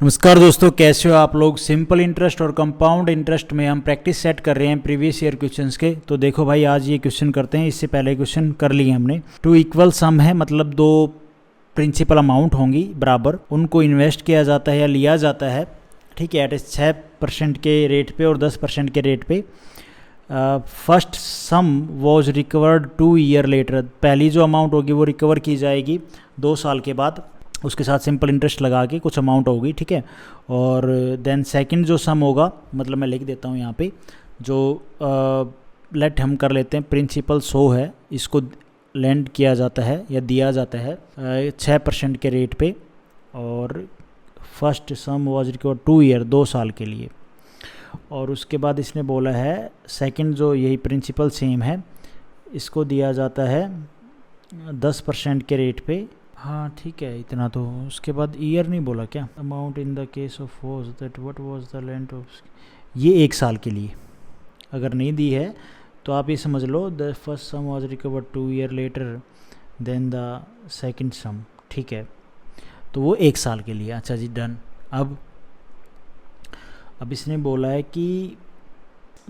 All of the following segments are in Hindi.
नमस्कार दोस्तों, कैसे हो आप लोग। सिंपल इंटरेस्ट और कंपाउंड इंटरेस्ट में हम प्रैक्टिस सेट कर रहे हैं प्रीवियस ईयर क्वेश्चंस के। तो देखो भाई, आज ये क्वेश्चन करते हैं। इससे पहले क्वेश्चन कर लिए हमने। टू इक्वल सम है, मतलब दो प्रिंसिपल अमाउंट होंगी बराबर, उनको इन्वेस्ट किया जाता है या लिया जाता है, ठीक है, एट 6% के रेट पे और 10% के रेट पे। First sum was recovered 2 year later. पहली जो अमाउंट होगी वो रिकवर की जाएगी 2 साल के बाद, उसके साथ सिंपल इंटरेस्ट लगा के कुछ अमाउंट होगी, ठीक है। और देन सेकंड जो सम होगा, मतलब मैं लिख देता हूँ यहाँ पे, जो लेट हम कर लेते हैं प्रिंसिपल 100 है, इसको लेंड किया जाता है या दिया जाता है 6% के रेट पे। और first sum was recovered 2 year, 2 साल के लिए। और उसके बाद इसने बोला है सेकंड जो यही प्रिंसिपल सेम है, इसको दिया जाता है 10% के रेट पे। हाँ ठीक है, इतना तो। उसके बाद ईयर नहीं बोला क्या। Amount in the case of was that what was the length of, ये 1 साल के लिए। अगर नहीं दी है तो आप ये समझ लो, the first sum was recovered 2 year later then the second sum, ठीक है। तो वो 1 साल के लिए। अच्छा जी, डन। अब इसने बोला है कि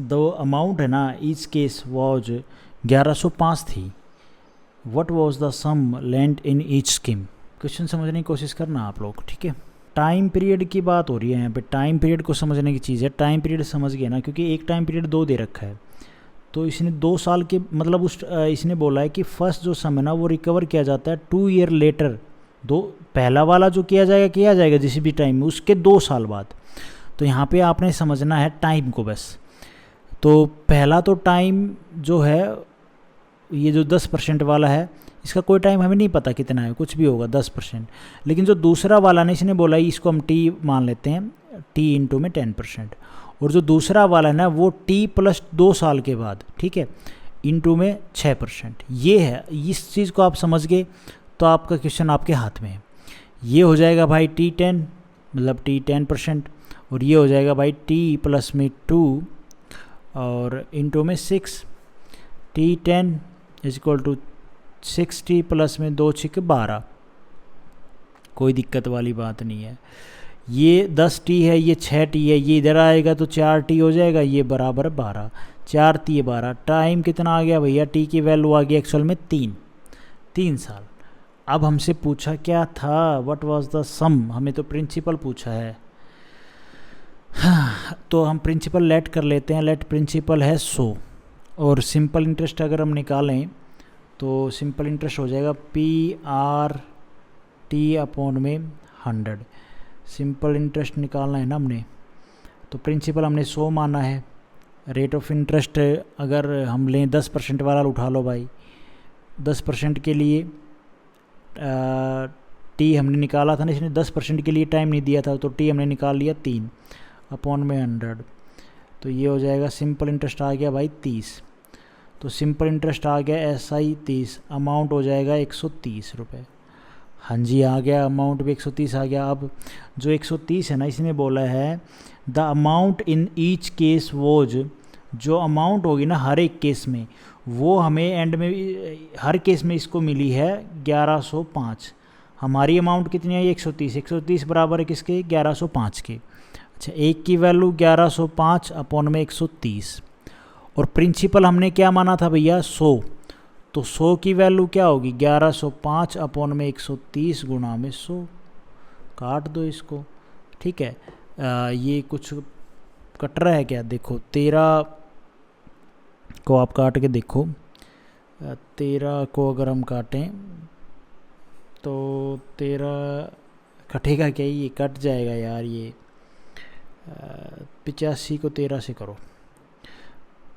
द अमाउंट है ना, ईच केस वॉज 1105 थी। What was the sum lent in each scheme? Question समझने की कोशिश करना आप लोग, ठीक है। टाइम पीरियड की बात हो रही है यहाँ पे, टाइम पीरियड को समझने की चीज़ है। टाइम पीरियड समझ गए ना, क्योंकि एक टाइम पीरियड 2 दे रखा है, तो इसने 2 साल के, मतलब इसने बोला है कि फर्स्ट जो सम है ना वो रिकवर किया जाता है 2 ईयर लेटर। पहला वाला जो किया जाएगा जिस भी टाइम में, उसके 2 साल बाद। तो यहाँ पे आपने समझना है टाइम को बस। तो पहला तो टाइम जो है, ये जो 10% वाला है, इसका कोई टाइम हमें नहीं पता कितना है, कुछ भी होगा 10%। लेकिन जो दूसरा वाला ने, इसने बोला इसको हम टी मान लेते हैं, टी इंटू में 10%। और जो दूसरा वाला है ना वो टी प्लस 2 साल के बाद, ठीक है, इंटू में 6%। ये है, इस चीज़ को आप समझ गए तो आपका क्वेश्चन आपके हाथ में है। ये हो जाएगा भाई T10, मतलब टी 10%, और ये हो जाएगा भाई टी प्लस में 2 और इंटू में 6। T10 is equal to 60 plus में 2 6 12। कोई दिक्कत वाली बात नहीं है। ये 10T है, ये 6T है, ये इधर आएगा तो 4T हो जाएगा, ये बराबर 12। 4 3 12। टाइम कितना आ गया भैया, टी की वैल्यू आ गई एक्चुअल में 3 साल। अब हमसे पूछा क्या था, व्हाट वाज द सम, हमें तो प्रिंसिपल पूछा है। हाँ, तो हम प्रिंसिपल लेट कर लेते हैं। लेट प्रिंसिपल है 100, और सिंपल इंटरेस्ट अगर हम निकालें तो सिंपल इंटरेस्ट हो जाएगा PRT अपॉन में 100। सिंपल इंटरेस्ट निकालना है ना हमने, तो प्रिंसिपल हमने 100 माना है। रेट ऑफ इंटरेस्ट अगर हम लें 10% वाला उठा लो भाई, 10% के लिए टी हमने निकाला था ना, इसने 10% के लिए टाइम नहीं दिया था, तो टी हमने निकाल लिया 3 अपॉन में 100। तो ये हो जाएगा, सिंपल इंटरेस्ट आ गया भाई 30। तो सिंपल इंटरेस्ट आ गया SI 30, अमाउंट हो जाएगा 130 रुपये। हाँ जी, आ गया, अमाउंट भी 130 आ गया। अब जो 130 है ना, इसने बोला है the amount in each case was, जो अमाउंट होगी ना हर एक केस में, वो हमें एंड में हर केस में इसको मिली है 1105। हमारी अमाउंट कितनी है, 130। 130 बराबर है किसके, 1105 के। अच्छा, एक की वैल्यू 1105 अपॉन में 130। और प्रिंसिपल हमने क्या माना था भैया, 100। तो 100 की वैल्यू क्या होगी, 1105 अपॉन में 130 गुणा में 100। काट दो इसको, ठीक है। ये कुछ कट रहा है क्या, देखो 13 को आप काट के देखो। 13 को अगर हम काटें तो 13 कटेगा क्या, ये कट जाएगा यार। ये 85 को 13 से करो,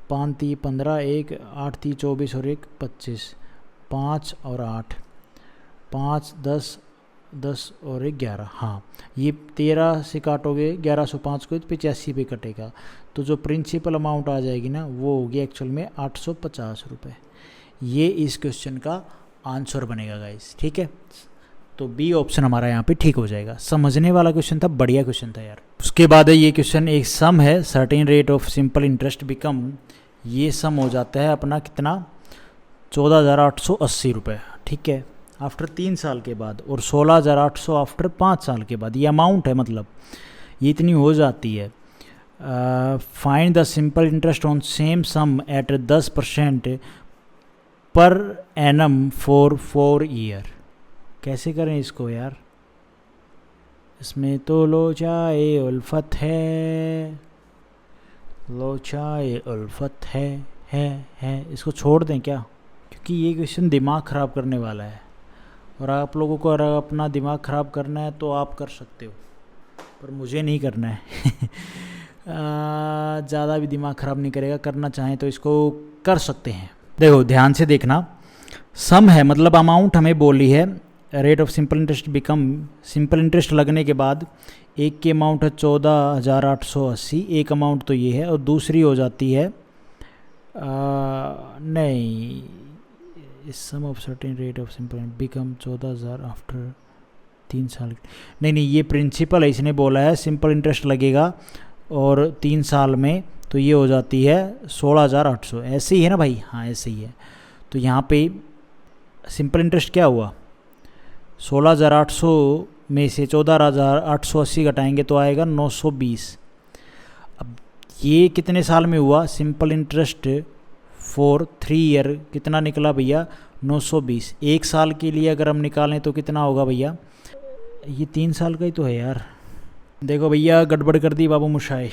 5 3 15, 1 8 3 24 और 1 25, 5 और 8 5 10 10 और 1 11। हाँ, ये 13 से काटोगे 1105 को, 85 पे कटेगा। तो जो प्रिंसिपल अमाउंट आ जाएगी ना वो होगी एक्चुअल में 850 रुपये। ये इस क्वेश्चन का आंसर बनेगा गाइस, ठीक है। तो बी ऑप्शन हमारा यहाँ पे ठीक हो जाएगा। समझने वाला क्वेश्चन था, बढ़िया क्वेश्चन था यार। उसके बाद है ये क्वेश्चन, एक सम है, certain rate of simple interest become, ये सम हो जाता है अपना कितना, 14,880 रुपये, ठीक है। आफ्टर 3 साल के बाद, और 16,800 आफ्टर 5 साल के बाद। ये अमाउंट है, मतलब ये इतनी हो जाती है। Find the simple interest on same sum at 10% per annum for 4 year. कैसे करें इसको यार, इसमें तो लोचाए उल्फत है, लोचाए उल्फत है। इसको छोड़ दें क्या, क्योंकि ये क्वेश्चन दिमाग ख़राब करने वाला है, और आप लोगों को अगर अपना दिमाग ख़राब करना है तो आप कर सकते हो, पर मुझे नहीं करना है। ज़्यादा भी दिमाग ख़राब नहीं करेगा, करना चाहें तो इसको कर सकते हैं। देखो ध्यान से देखना, सम है मतलब अमाउंट हमें बोली है, rate of simple interest become, simple interest लगने के बाद एक की अमाउंट है 14,880, एक अमाउंट तो ये है, और दूसरी हो जाती है नहीं, इस sum of certain rate of simple become 14,000 after 3 साल। नहीं, ये प्रिंसिपल है, इसने बोला है सिंपल इंटरेस्ट लगेगा और 3 साल में, तो ये हो जाती है 16,800। ऐसे ही है ना भाई, हाँ ऐसे ही है। तो यहाँ पे सिंपल इंटरेस्ट क्या हुआ, 16,800 में से 14,880 घटाएंगे तो आएगा 920। अब ये कितने साल में हुआ, सिंपल इंटरेस्ट फॉर 3 ईयर, कितना निकला भैया 920। 1 साल के लिए अगर हम निकालें तो कितना होगा भैया, ये 3 साल का ही तो है यार। देखो भैया गड़बड़ कर दी बाबू मुशाई।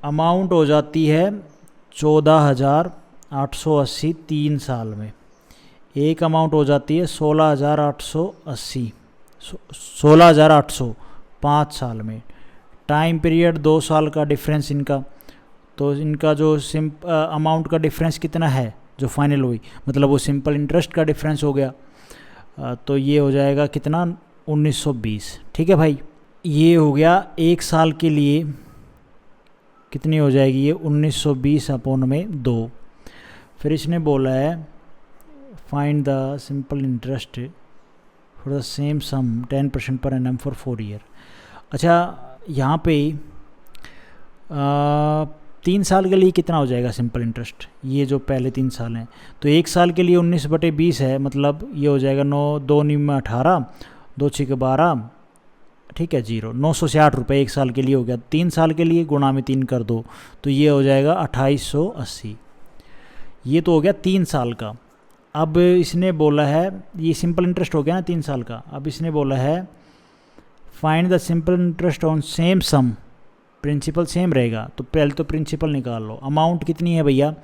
अमाउंट हो जाती है 14,880 3 साल में, एक अमाउंट हो जाती है 16,880, 16,800 5 साल में। टाइम पीरियड 2 साल का डिफरेंस इनका, तो इनका जो अमाउंट का डिफरेंस कितना है जो फाइनल हुई, मतलब वो सिंपल इंटरेस्ट का डिफरेंस हो गया। तो ये हो जाएगा कितना 1920। ठीक है भाई, ये हो गया 1 साल के लिए कितनी हो जाएगी ये 1920 अपॉन में 2। फिर इसने बोला है find the simple interest for the same sum 10% per annum for 4 year. अच्छा यहाँ पे 3 साल के लिए कितना हो जाएगा सिंपल इंटरेस्ट, ये जो पहले 3 साल हैं, तो 1 साल के लिए 19/20 है, मतलब ये हो जाएगा 2 में 18, 2 6 12, ठीक है 0, 960 रुपये 1 साल के लिए हो गया। 3 साल के लिए गुणा में 3 कर दो तो ये हो जाएगा 2880। ये तो हो गया 3 साल का। अब इसने बोला है, ये सिंपल इंटरेस्ट हो गया ना 3 साल का। अब इसने बोला है find the simple interest on same sum, principal same रहेगा तो पहले तो प्रिंसिपल निकाल लो। अमाउंट कितनी है भैया,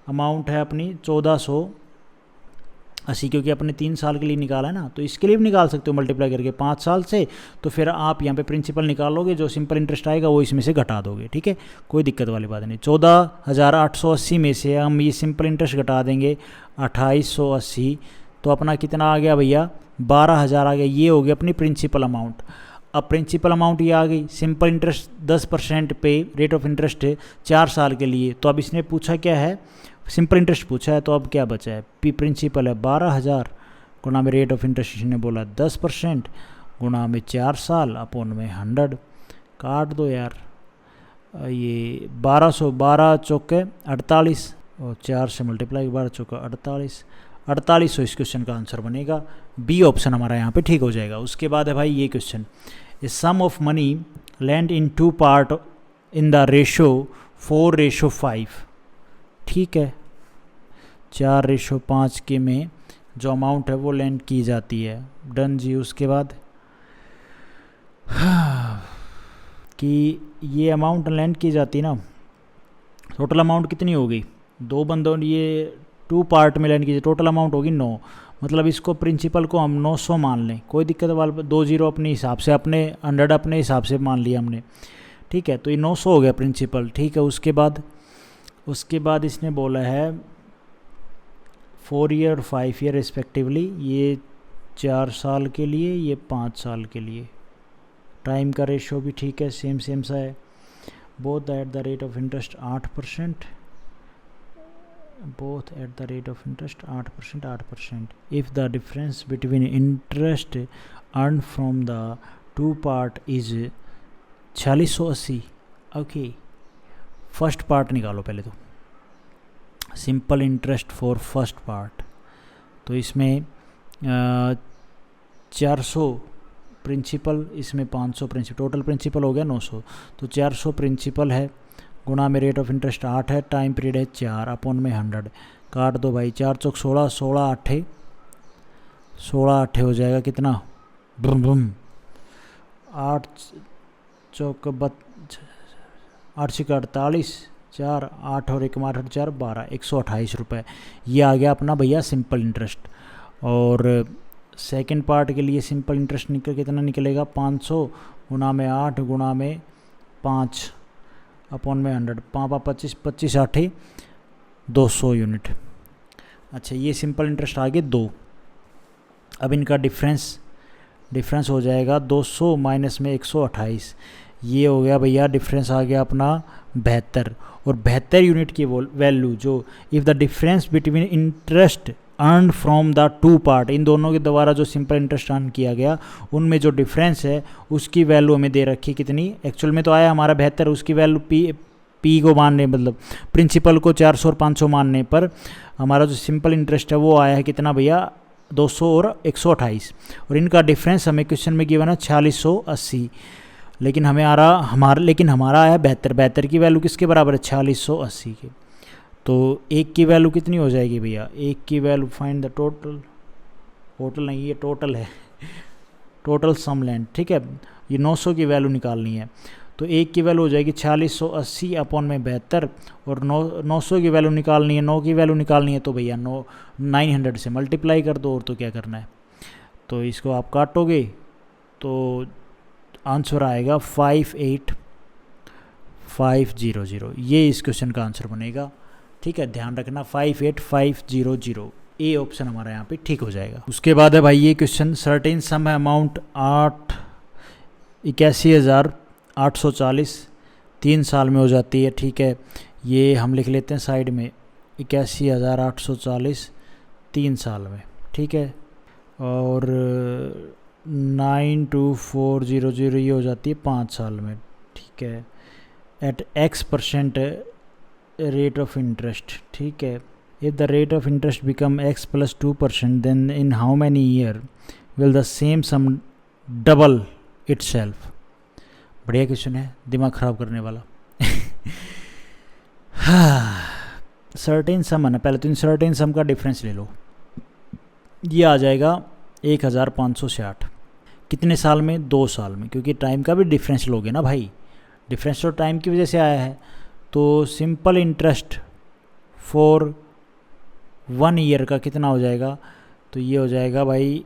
अमाउंट है अपनी 1480, क्योंकि अपने 3 साल के लिए निकाला है ना, तो इसके लिए भी निकाल सकते हो मल्टीप्लाई करके 5 साल से। तो फिर आप यहाँ पे प्रिंसिपल निकालोगे, जो सिंपल इंटरेस्ट आएगा वो इसमें से घटा दोगे। ठीक है, कोई दिक्कत वाली बात नहीं। 14,880 में से हम ये सिंपल इंटरेस्ट घटा देंगे 2880, तो अपना कितना आ गया भैया 12,000 आ गया। ये हो गया अपनी प्रिंसिपल अमाउंट। अब प्रिंसिपल अमाउंट ये आ गई, सिंपल इंटरेस्ट 10% पे रेट ऑफ इंटरेस्ट है 4 साल के लिए। तो अब इसने पूछा क्या है, सिंपल इंटरेस्ट पूछा है, तो अब क्या बचा है, प्रिंसिपल है 12,000 गुणा में रेट ऑफ इंटरेस्ट इसने बोला 10% गुणा में 4 साल अपॉन में 100। काट दो यार, ये 1200, 12 चौके 48 और 4 से मल्टीप्लाई 12 चौका 48, 4800 इस क्वेश्चन का आंसर बनेगा। बी ऑप्शन हमारा यहाँ पे ठीक हो जाएगा। उसके बाद है भाई ये question, a sum of money lend in 2 part in the ratio 4:5। ठीक है, 4:5 के में जो अमाउंट है वो लैंड की जाती है। डन जी। उसके बाद कि ये अमाउंट लैंड की जाती ना, टोटल अमाउंट कितनी हो गई, 2 बंदों ये 2 पार्ट में लैंड की, टोटल अमाउंट होगी 9। मतलब इसको प्रिंसिपल को हम 900 मान लें, कोई दिक्कत वाला 2 0 अपने हिसाब से, अपने 100 अपने हिसाब से मान लिया हमने। ठीक है, तो ये 900 हो गया प्रिंसिपल। ठीक है, उसके बाद इसने बोला है 4 ईयर 5 ईयर रिस्पेक्टिवली, ये 4 साल के लिए, ये 5 साल के लिए। टाइम का रेशो भी ठीक है, सेम सा है। Both at the rate of interest 8%, both at the rate of interest 8%. If the difference between interest earned from the 2 part is 4680, okay first part निकालो पहले तो, simple interest for first part तो इसमें 400 प्रिंसिपल, इसमें 500 प्रिंसिपल, टोटल प्रिंसिपल हो गया 900। तो 400 प्रिंसिपल है गुणा में रेट ऑफ इंटरेस्ट 8 है, टाइम पीरियड है 4 अपॉन में 100। काट दो भाई, 4 चौक 16, 16 8 हो जाएगा कितना, ब्रुम ब्रुम, 8 चौक 8 छिक 48, 4 8 और 1 8 4 12, 128 रुपये। ये आ गया अपना भैया सिंपल इंटरेस्ट। और सेकंड पार्ट के लिए सिंपल इंटरेस्ट कितना निकलेगा, 500 गुणा में 8 गुणा में 5 अपॉन में 100, 5 25 25 8 200 यूनिट। अच्छा, ये सिंपल इंटरेस्ट आ गए 2। अब इनका डिफरेंस हो जाएगा 200 माइनस में 128, ये हो गया भैया डिफरेंस आ गया अपना 72। और 72 यूनिट की वैल्यू जो, if the difference between interest earn from the two part, इन दोनों के द्वारा जो सिंपल इंटरेस्ट अर्न किया गया उनमें जो डिफरेंस है उसकी वैल्यू हमें दे रखी कितनी, एक्चुअल में तो आया हमारा 72, उसकी वैल्यू पी को मानने, मतलब प्रिंसिपल को 400 और 500 मानने पर हमारा जो सिंपल इंटरेस्ट है वो आया है कितना भैया, 200 और 128। और इनका डिफरेंस हमें क्वेश्चन में गिवन है 4680, लेकिन हमें आ रहा हमारा आया 72 की वैल्यू किसके बराबर है, 4680 के। तो एक की वैल्यू कितनी हो जाएगी भैया, एक की वैल्यू फाइंड द टोटल नहीं, ये टोटल है, टोटल सम लैंड, ठीक है, ये 900 की वैल्यू निकालनी है। तो एक की वैल्यू हो जाएगी 4680 अपॉन में 72, और 900 की वैल्यू निकालनी है, 9 की वैल्यू निकालनी है, तो भैया 900 से मल्टीप्लाई कर दो, और तो क्या करना है। तो इसको आप काटोगे तो आंसर आएगा 58500, ये इस क्वेश्चन का आंसर बनेगा, ठीक है, ध्यान रखना 58500, ए ऑप्शन हमारा यहाँ पे ठीक हो जाएगा। उसके बाद है भाई ये क्वेश्चन, सर्टेन सम है अमाउंट 81,840 3 साल में हो जाती है, ठीक है, ये हम लिख लेते हैं साइड में, 81,840 3 साल में, ठीक है, और 92400 ये हो जाती है 5 साल में, ठीक है, at X% rate of interest, ठीक है। If the rate of interest become X + 2%, then in how many year will the same sum double itself. बढ़िया क्वेश्चन है, दिमाग ख़राब करने वाला। सर्टेन सम है ना, पहले तो इन सर्टेन सम का डिफरेंस ले लो, ये आ जाएगा 1560, कितने साल में, 2 साल में, क्योंकि टाइम का भी डिफरेंस लोगे ना भाई, डिफरेंस तो टाइम की वजह से आया है। तो सिंपल इंटरेस्ट फॉर 1 ईयर का कितना हो जाएगा, तो ये हो जाएगा भाई,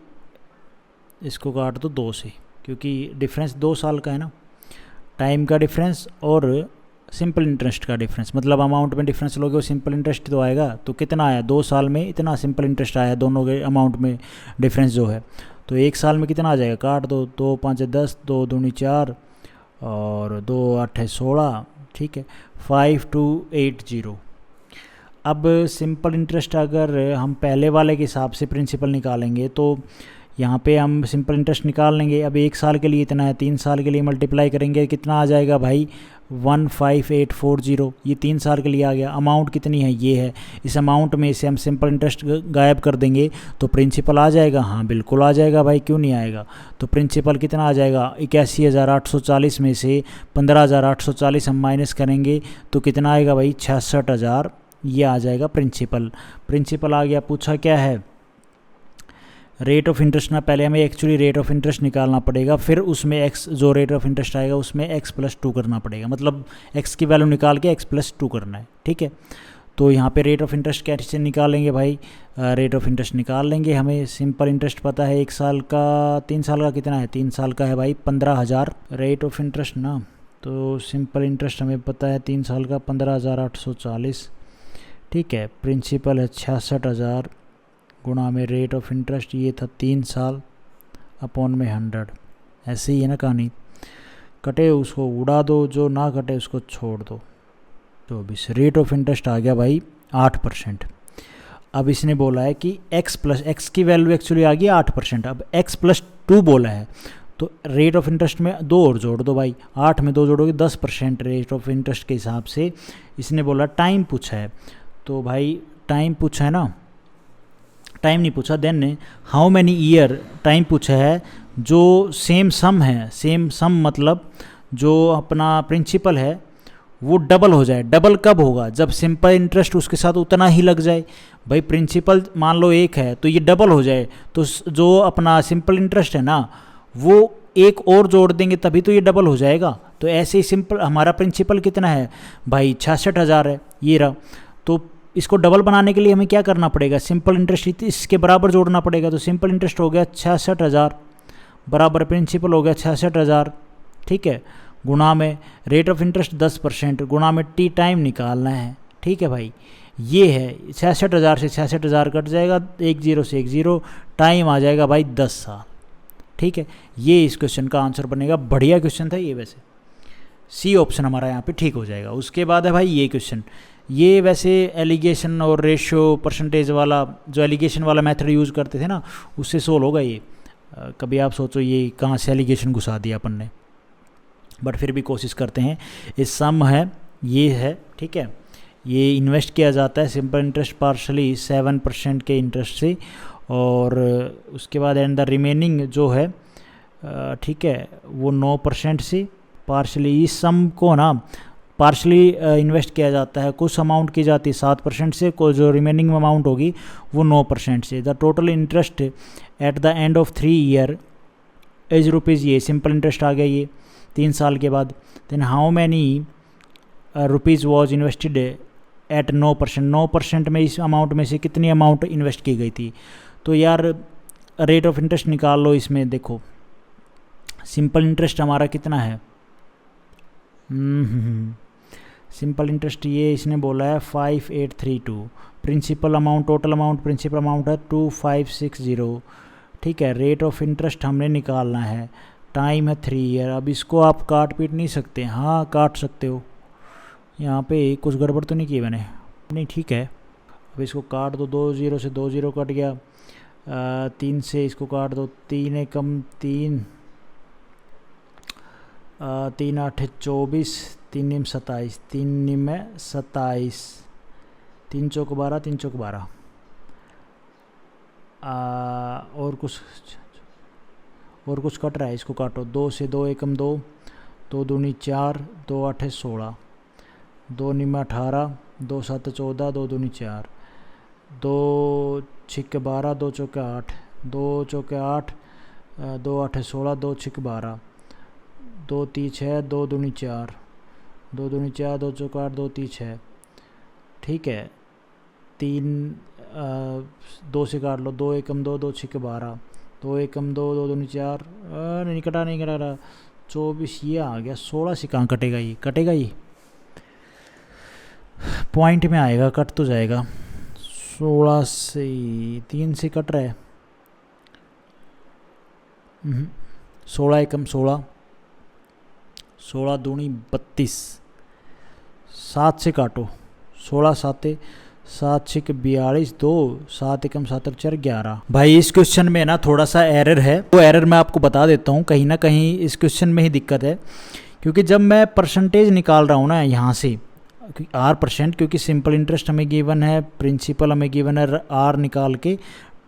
इसको काट दो 2 से, क्योंकि डिफरेंस 2 साल का है ना, टाइम का डिफरेंस और सिंपल इंटरेस्ट का डिफरेंस, मतलब अमाउंट में डिफरेंस लोगे वो सिंपल इंटरेस्ट तो आएगा। तो कितना आया, 2 साल में इतना सिंपल इंटरेस्ट आया, दोनों के अमाउंट में डिफरेंस जो है। तो 1 साल में कितना आ जाएगा, काट दो, 2 5 10, 2 दूनी 4 और 2 8 16, ठीक है, 5280। अब सिंपल इंटरेस्ट अगर हम पहले वाले के हिसाब से प्रिंसिपल निकालेंगे तो यहाँ पे हम सिंपल इंटरेस्ट निकाल लेंगे। अब 1 साल के लिए इतना है, 3 साल के लिए मल्टीप्लाई करेंगे, कितना आ जाएगा भाई, 15840, ये 3 साल के लिए आ गया। अमाउंट कितनी है, ये है, इस अमाउंट में से हम सिंपल इंटरेस्ट गायब कर देंगे तो प्रिंसिपल आ जाएगा, हाँ बिल्कुल आ जाएगा भाई, क्यों नहीं आएगा। तो प्रिंसिपल कितना आ जाएगा, 81,840 में से 15,840 हम माइनस करेंगे तो कितना आएगा भाई, 66,000, ये आ जाएगा प्रिंसिपल आ गया। पूछा क्या है, रेट ऑफ इंटरेस्ट ना, पहले हमें एक्चुअली रेट ऑफ इंटरेस्ट निकालना पड़ेगा, फिर उसमें एक्स जो रेट ऑफ इंटरेस्ट आएगा उसमें x+2 करना पड़ेगा, मतलब x की वैल्यू निकाल के x+2 करना है, ठीक है। तो यहाँ पे रेट ऑफ इंटरेस्ट कैसे निकालेंगे भाई, रेट ऑफ इंटरेस्ट निकाल लेंगे, हमें सिंपल इंटरेस्ट पता है 1 साल का, 3 साल का कितना है, 3 साल का है भाई 15,000 रेट ऑफ इंटरेस्ट ना, तो सिंपल इंटरेस्ट हमें पता है 3 साल का 15,840, ठीक है। प्रिंसिपल है 66,000 गुणा में रेट ऑफ इंटरेस्ट, ये था 3 साल अपॉन में 100, ऐसे ही है ना कहानी, कटे उसको उड़ा दो, जो ना कटे उसको छोड़ दो। तो अब इस रेट ऑफ इंटरेस्ट आ गया भाई 8%। अब इसने बोला है कि x की वैल्यू एक्चुअली आ गई 8%, अब x+2 बोला है, तो रेट ऑफ इंटरेस्ट में 2 और जोड़ दो भाई, 8 में 2 जोड़ोगे 10% रेट ऑफ इंटरेस्ट के हिसाब से। इसने बोला टाइम पूछा है, तो भाई टाइम पूछा है ना, टाइम नहीं पूछा। Then how many year time पूछा है। जो सेम सम है, सेम सम मतलब जो अपना प्रिंसिपल है वो डबल हो जाए। डबल कब होगा? जब सिंपल इंटरेस्ट उसके साथ उतना ही लग जाए। भाई प्रिंसिपल मान लो 1 है तो ये डबल हो जाए, तो जो अपना सिंपल इंटरेस्ट है ना वो एक और जोड़ देंगे तभी तो ये डबल हो जाएगा। तो ऐसे ही सिंपल हमारा प्रिंसिपल कितना है भाई? 66,000 है ये रहा। तो इसको डबल बनाने के लिए हमें क्या करना पड़ेगा? सिंपल इंटरेस्ट इसके बराबर जोड़ना पड़ेगा। तो सिंपल इंटरेस्ट हो गया 66,000 बराबर प्रिंसिपल हो गया 66,000, ठीक है, गुणा में रेट ऑफ इंटरेस्ट 10% गुणा में टी टाइम निकालना है, ठीक है भाई। ये है 66,000 से 66,000 कट जाएगा, 10 से 10, टाइम आ जाएगा भाई 10 साल, ठीक है। ये इस क्वेश्चन का आंसर बनेगा। बढ़िया क्वेश्चन था ये वैसे, सी ऑप्शन हमारा यहाँ पे ठीक हो जाएगा। उसके बाद है भाई ये क्वेश्चन, ये वैसे एलिगेशन और रेशियो परसेंटेज वाला जो एलिगेशन वाला मेथड यूज़ करते थे ना उससे सोल्व होगा ये। कभी आप सोचो ये कहाँ से एलिगेशन घुसा दिया अपन ने, बट फिर भी कोशिश करते हैं। इस सम है ये है, ठीक है, ये इन्वेस्ट किया जाता है सिंपल इंटरेस्ट पार्शली 7% के इंटरेस्ट से, और उसके बाद एंड द रिमेनिंग जो है ठीक है वो 9% से पार्शली। इस सम को ना पार्शली इन्वेस्ट किया जाता है, कुछ अमाउंट की जाती है 7% से, को जो रिमेनिंग अमाउंट होगी वो 9% से। The total interest at the end of 3 year is rupees, ये सिंपल इंटरेस्ट आ गया ये 3 साल के बाद। Then how many rupees was invested at 9%, 9% में इस अमाउंट में से कितनी अमाउंट इन्वेस्ट की गई थी। तो यार रेट ऑफ इंटरेस्ट निकाल लो। इसमें देखो सिंपल इंटरेस्ट हमारा कितना है, सिंपल इंटरेस्ट ये इसने बोला है 5832। Principal amount, total amount principal amount है 2560, ठीक है। रेट ऑफ इंटरेस्ट हमने निकालना है, टाइम है 3 ईयर। अब इसको आप काट पीट नहीं सकते, हाँ काट सकते हो, यहाँ पे कुछ गड़बड़ तो नहीं की मैंने, नहीं ठीक है। अब इसको काट दो, 2 0 से 2 0 कट गया, 3 से इसको काट दो, 3 एकम 3, 3 8 24, 3 निम 27, 3 निम 27, 3 चौक 12, 3 चौक 12, और कुछ कट रहा है, इसको काटो। 2 से 2 एकम 2, 2 दूनी 4, 2 8 16, 2 निम 18, 2 7 14, 2 दूनी 4, 2 छिक 12, 2 चौके 8, 2 चौके 8, 2 8 16, 2 छिक 12, 2 3 6, 2 दूनी 4, 2 दूनी 4, 2 चौके 8, 2 3 6, ठीक है। 3 2 से काट लो, 2 एकम 2, 2 छिक 12, 2 एकम 2, 2 दूनी 4, नहीं कटा 24, ये आ गया। 16 से कहाँ कटेगा ये, कटेगा ये पॉइंट में आएगा, कट तो जाएगा। 16 से 3 से कट रहा है, 16 एकम 16, 16 दूनी 32, 7 से काटो, 16 7 7 छिक 42, 2 7 एकम 7 4 11। भाई इस क्वेश्चन में ना थोड़ा सा एरर है, वो एरर मैं आपको बता देता हूँ। कहीं ना कहीं इस क्वेश्चन में ही दिक्कत है, क्योंकि जब मैं परसेंटेज निकाल रहा हूँ ना यहाँ से R%, क्योंकि सिंपल इंटरेस्ट हमें गिवन है, प्रिंसिपल हमें गिवन है R निकाल के,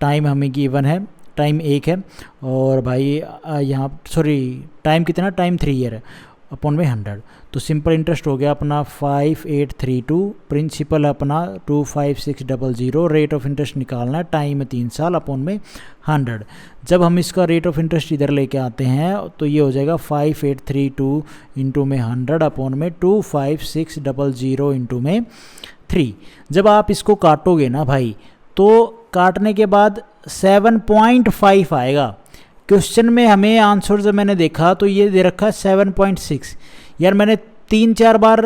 टाइम हमें गिवन है, टाइम 1 है, और भाई यहाँ सॉरी टाइम कितना, टाइम 3 ईयर है, अपॉन में 100। तो सिंपल इंटरेस्ट हो गया अपना 5832, प्रिंसिपल अपना 25600, रेट ऑफ इंटरेस्ट निकालना है, टाइम है 3 साल, अपॉन में 100। जब हम इसका रेट ऑफ इंटरेस्ट इधर लेके आते हैं तो ये हो जाएगा 5832 इंटू में 100 अपॉन में 25600 इंटू में 3। जब आप इसको काटोगे ना भाई तो काटने के बाद 7.5 आएगा। क्वेश्चन में हमें आंसर जब मैंने देखा तो ये दे रखा है 7.6। यार मैंने 3-4 बार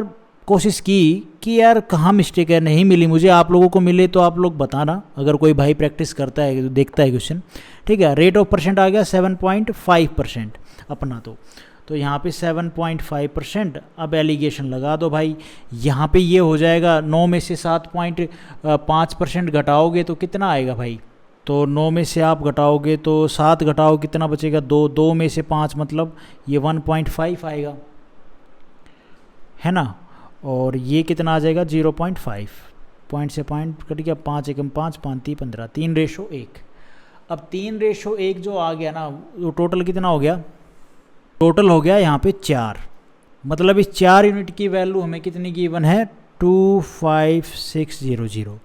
कोशिश की कि यार कहाँ मिस्टेक है, नहीं मिली मुझे। आप लोगों को मिले तो आप लोग बताना, अगर कोई भाई प्रैक्टिस करता है देखता है क्वेश्चन, ठीक है। रेट ऑफ परसेंट आ गया 7.5% अपना, तो यहाँ पे 7.5%। अब एलिगेशन लगा दो भाई, यहाँ पे ये हो जाएगा 9 में से 7.5% घटाओगे तो कितना आएगा भाई, तो 9 में से आप घटाओगे तो 7 घटाओ कितना बचेगा, 2, 2 में से 5 मतलब ये 1.5 आएगा, है ना। और ये कितना आ जाएगा 0.5, पॉइंट से पॉइंट कट गया, 5 एकम 5, 5 3 15, 3:1। अब 3:1 जो आ गया ना, वो टोटल कितना हो गया? टोटल हो गया यहाँ पे 4। मतलब इस 4 यूनिट की वैल्यू हमें कितनी गिवन है? 25600।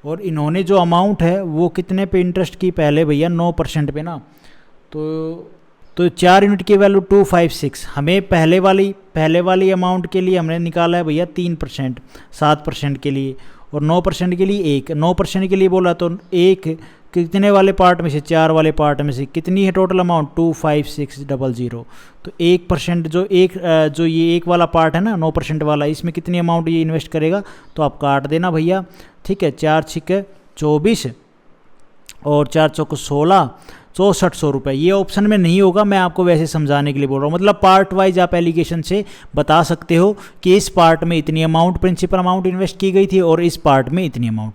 और इन्होंने जो अमाउंट है वो कितने पे इंटरेस्ट की पहले भैया? 9% पे ना। तो 4 यूनिट की वैल्यू 256, हमें पहले वाली अमाउंट के लिए हमने निकाला है भैया 3%, 7% के लिए, और 9% के लिए 1। 9% के लिए बोला तो 1 कितने वाले पार्ट में से? 4 वाले पार्ट में से। कितनी है टोटल अमाउंट? 25600। तो 1% जो ये 1 वाला पार्ट है ना, 9% वाला, इसमें कितनी अमाउंट ये इन्वेस्ट करेगा? तो आप काट देना भैया, ठीक है। 4 छिके 24 और 4 चौक 16, 6400 रुपये। ये ऑप्शन में नहीं होगा, मैं आपको वैसे समझाने के लिए बोल रहा हूँ। मतलब पार्ट वाइज आप एलिगेशन से बता सकते हो कि इस पार्ट में इतनी अमाउंट, प्रिंसिपल अमाउंट इन्वेस्ट की गई थी और इस पार्ट में इतनी अमाउंट।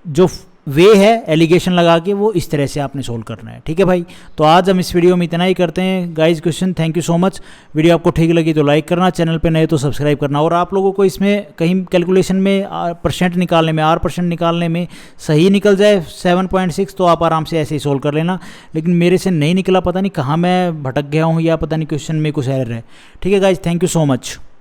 जो वे है एलिगेशन लगा के, वो इस तरह से आपने सोल्व करना है, ठीक है भाई। तो आज हम इस वीडियो में इतना ही करते हैं guys question. Thank you so much. Video आपको ठीक लगी तो लाइक करना, चैनल पे नए तो सब्सक्राइब करना। और आप लोगों को इसमें कहीं कैलकुलेशन में परसेंट निकालने में, R% निकालने में सही निकल जाए 7.6 तो आप आराम से ऐसे ही सोल्व कर लेना। लेकिन मेरे से नहीं निकला, पता नहीं कहाँ मैं भटक गया हूँ, या पता नहीं क्वेश्चन में कुछ एरर है। ठीक है guys, thank you so much.